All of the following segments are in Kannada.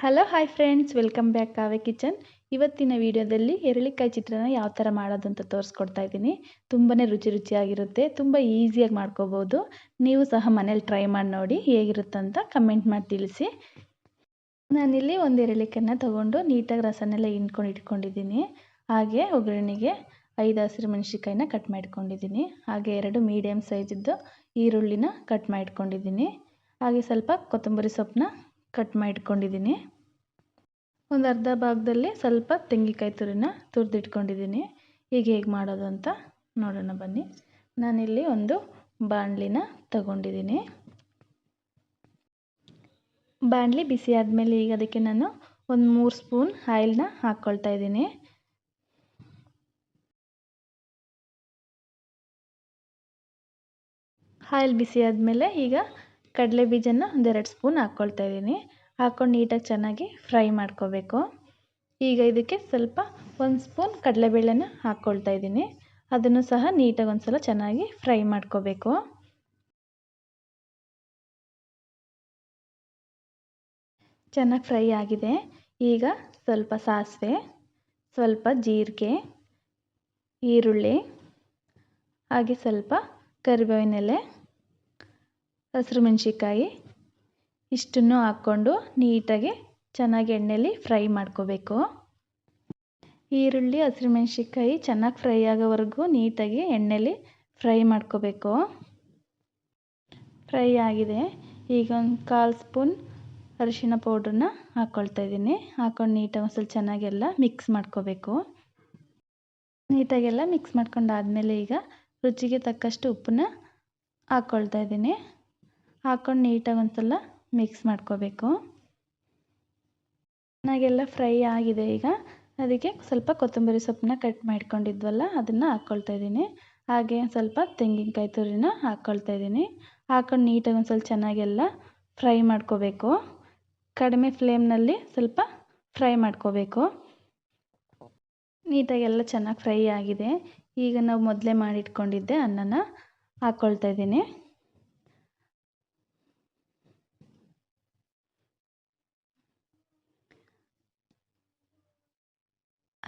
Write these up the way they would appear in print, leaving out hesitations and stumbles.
Hello hi friends, welcome back Kavya Kitchen. ಇವತ್ತಿನ ವಿಡಿಯೋದಲ್ಲಿ ಎರಳಿಕಾಯಿ ಚಿತ್ರಾನ್ನ ಯಾವ ಥರ ಮಾಡೋದು ಅಂತ ತೋರಿಸ್ಕೊಡ್ತಾ ಇದ್ದೀನಿ. ತುಂಬಾ ರುಚಿಯಾಗಿರುತ್ತೆ, ತುಂಬ ಈಸಿಯಾಗಿ ಮಾಡ್ಕೋಬೋದು. ನೀವು ಸಹ ಮನೇಲಿ ಟ್ರೈ ಮಾಡಿ ನೋಡಿ, ಹೇಗಿರುತ್ತಂತ ಕಮೆಂಟ್ ಮಾಡಿ ತಿಳಿಸಿ. ನಾನಿಲ್ಲಿ ಒಂದು ಎರಳಿಕಾಯನ್ನ ತೊಗೊಂಡು ನೀಟಾಗಿ ರಸನೆಲ್ಲ ಇಟ್ಕೊಂಡಿದ್ದೀನಿ. ಹಾಗೆ ಒಗ್ಗರಣೆಗೆ 5 ಹಸಿರು ಮೆಣಸಿನ್ಕಾಯಿನ ಕಟ್ ಮಾಡ್ಕೊಂಡಿದ್ದೀನಿ. ಹಾಗೆ 2 ಮೀಡಿಯಮ್ ಸೈಜಿದ್ದು ಈರುಳ್ಳಿನ ಕಟ್ ಮಾಡ್ಕೊಂಡಿದ್ದೀನಿ. ಹಾಗೆ ಸ್ವಲ್ಪ ಕೊತ್ತಂಬರಿ ಸೊಪ್ಪನ್ನ ಕಟ್ ಮಾಡಿಟ್ಕೊಂಡಿದ್ದೀನಿ. ಒಂದು ಅರ್ಧ ಭಾಗದಲ್ಲಿ ಸ್ವಲ್ಪ ತೆಂಗಿನಕಾಯಿ ತುರಿನ ತುರಿದಿಟ್ಕೊಂಡಿದ್ದೀನಿ. ಈಗ ಹೇಗೆ ಮಾಡೋದು ಅಂತ ನೋಡೋಣ ಬನ್ನಿ. ನಾನಿಲ್ಲಿ ಒಂದು ಬಾಣಲಿನ ತಗೊಂಡಿದ್ದೀನಿ. ಬಾಣಲಿ ಬಿಸಿ ಆದಮೇಲೆ ಈಗ ಅದಕ್ಕೆ ನಾನು ಒಂದು 3 ಸ್ಪೂನ್ ಆಯಿಲ್ನ ಹಾಕ್ಕೊಳ್ತಾ ಇದ್ದೀನಿ. ಆಯಿಲ್ ಬಿಸಿ ಆದಮೇಲೆ ಈಗ ಕಡಲೆ ಬೀಜನ ಒಂದು 2 ಸ್ಪೂನ್ ಹಾಕ್ಕೊಳ್ತಾ ಇದ್ದೀನಿ. ಹಾಕ್ಕೊಂಡು ನೀಟಾಗಿ ಚೆನ್ನಾಗಿ ಫ್ರೈ ಮಾಡ್ಕೋಬೇಕು. ಈಗ ಇದಕ್ಕೆ ಸ್ವಲ್ಪ 1 ಸ್ಪೂನ್ ಕಡಲೆಬೇಳೆನ ಹಾಕ್ಕೊಳ್ತಾ ಇದ್ದೀನಿ. ಅದನ್ನು ಸಹ ನೀಟಾಗಿ ಒಂದ್ಸಲ ಚೆನ್ನಾಗಿ ಫ್ರೈ ಮಾಡ್ಕೋಬೇಕು. ಚೆನ್ನಾಗಿ ಫ್ರೈ ಆಗಿದೆ. ಈಗ ಸ್ವಲ್ಪ ಸಾಸಿವೆ, ಸ್ವಲ್ಪ ಜೀರಿಗೆ, ಈರುಳ್ಳಿ, ಹಾಗೆ ಸ್ವಲ್ಪ ಕರಿಬೇವಿನ ಎಲೆ, ಹಸಿರು ಮೆಣಸಿನ್ಕಾಯಿ ಇಷ್ಟನ್ನು ಹಾಕ್ಕೊಂಡು ನೀಟಾಗಿ ಚೆನ್ನಾಗಿ ಎಣ್ಣೆಯಲ್ಲಿ ಫ್ರೈ ಮಾಡ್ಕೋಬೇಕು. ಈರುಳ್ಳಿ, ಹಸಿರು ಮೆಣಸಿನ್ಕಾಯಿ ಚೆನ್ನಾಗಿ ಫ್ರೈ ಆಗೋವರೆಗೂ ನೀಟಾಗಿ ಎಣ್ಣೆಯಲ್ಲಿ ಫ್ರೈ ಮಾಡ್ಕೋಬೇಕು. ಫ್ರೈ ಆಗಿದೆ. ಈಗ ಒಂದು 1/4 ಸ್ಪೂನ್ ಅರಿಶಿಣ ಪೌಡ್ರನ್ನ ಹಾಕ್ಕೊಳ್ತಾ ಇದ್ದೀನಿ. ಹಾಕ್ಕೊಂಡು ನೀಟಾಗಿ ಒಂದ್ಸಲ ಚೆನ್ನಾಗೆಲ್ಲ ಮಿಕ್ಸ್ ಮಾಡ್ಕೋಬೇಕು. ನೀಟಾಗೆಲ್ಲ ಮಿಕ್ಸ್ ಮಾಡ್ಕೊಂಡಾದಮೇಲೆ ಈಗ ರುಚಿಗೆ ತಕ್ಕಷ್ಟು ಉಪ್ಪನ್ನ ಹಾಕ್ಕೊಳ್ತಾ ಇದ್ದೀನಿ. ಹಾಕ್ಕೊಂಡು ನೀಟಾಗಿ ಒಂದ್ಸಲ ಮಿಕ್ಸ್ ಮಾಡ್ಕೋಬೇಕು. ಚೆನ್ನಾಗೆಲ್ಲ ಫ್ರೈ ಆಗಿದೆ. ಈಗ ಅದಕ್ಕೆ ಸ್ವಲ್ಪ ಕೊತ್ತಂಬರಿ ಸೊಪ್ಪನ್ನ ಕಟ್ ಮಾಡ್ಕೊಂಡಿದ್ವಲ್ಲ ಅದನ್ನು ಹಾಕ್ಕೊಳ್ತಾ ಇದ್ದೀನಿ. ಹಾಗೆ ಸ್ವಲ್ಪ ತೆಂಗಿನಕಾಯಿ ತುರಿನ ಹಾಕ್ಕೊಳ್ತಾ ಇದ್ದೀನಿ. ಹಾಕ್ಕೊಂಡು ನೀಟಾಗಿ ಒಂದು ಸ್ವಲ್ಪ ಚೆನ್ನಾಗೆಲ್ಲ ಫ್ರೈ ಮಾಡ್ಕೋಬೇಕು. ಕಡಿಮೆ ಫ್ಲೇಮ್ನಲ್ಲಿ ಸ್ವಲ್ಪ ಫ್ರೈ ಮಾಡ್ಕೋಬೇಕು. ನೀಟಾಗೆಲ್ಲ ಚೆನ್ನಾಗಿ ಫ್ರೈ ಆಗಿದೆ. ಈಗ ನಾವು ಮೊದಲೇ ಮಾಡಿಟ್ಕೊಂಡಿದ್ದೆ ಅನ್ನನ ಹಾಕ್ಕೊಳ್ತಾ ಇದ್ದೀನಿ.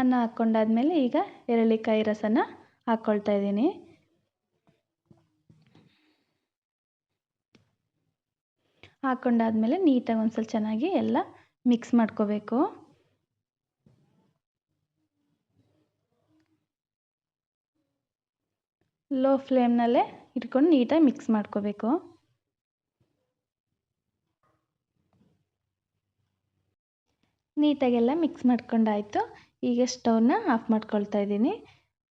ಅನ್ನ ಹಾಕ್ಕೊಂಡಾದ್ಮೇಲೆ ಈಗ ಎರಳಿಕಾಯಿ ರಸನ ಹಾಕ್ಕೊಳ್ತಾ ಇದ್ದೀನಿ. ಹಾಕ್ಕೊಂಡಾದ್ಮೇಲೆ ನೀಟಾಗಿ ಒಂದ್ಸಲ ಚೆನ್ನಾಗಿ ಎಲ್ಲ ಮಿಕ್ಸ್ ಮಾಡ್ಕೋಬೇಕು. ಲೋ ಫ್ಲೇಮ್ನಲ್ಲೇ ಇಟ್ಕೊಂಡು ನೀಟಾಗಿ ಮಿಕ್ಸ್ ಮಾಡ್ಕೋಬೇಕು. ನೀಟಾಗೆಲ್ಲ ಮಿಕ್ಸ್ ಮಾಡ್ಕೊಂಡಾಯಿತು. ಈಗ ಸ್ಟವ್ನ ಆಫ್ ಮಾಡ್ಕೊಳ್ತಾ ಇದ್ದೀನಿ.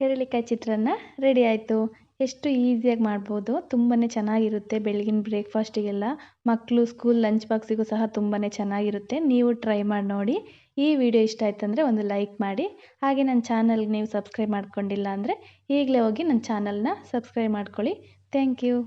ಎರಳಿಕಾಯಿ ಚಿತ್ರಾನ್ನ ರೆಡಿ ಆಯಿತು. ಎಷ್ಟು ಈಸಿಯಾಗಿ ಮಾಡ್ಬೋದು, ತುಂಬಾ ಚೆನ್ನಾಗಿರುತ್ತೆ. ಬೆಳಗಿನ ಬ್ರೇಕ್ಫಾಸ್ಟಿಗೆಲ್ಲ ಮಕ್ಕಳು ಸ್ಕೂಲ್ ಲಂಚ್ ಬಾಕ್ಸಿಗೂ ಸಹ ತುಂಬಾ ಚೆನ್ನಾಗಿರುತ್ತೆ. ನೀವು ಟ್ರೈ ಮಾಡಿ ನೋಡಿ. ಈ ವಿಡಿಯೋ ಇಷ್ಟ ಆಯ್ತು ಅಂದರೆ ಒಂದು ಲೈಕ್ ಮಾಡಿ. ಹಾಗೆ ನನ್ನ ಚಾನಲ್ಗೆ ನೀವು ಸಬ್ಸ್ಕ್ರೈಬ್ ಮಾಡ್ಕೊಂಡಿಲ್ಲ ಅಂದರೆ ಈಗಲೇ ಹೋಗಿ ನನ್ನ ಚಾನಲ್ನ ಸಬ್ಸ್ಕ್ರೈಬ್ ಮಾಡ್ಕೊಳ್ಳಿ. Thank you.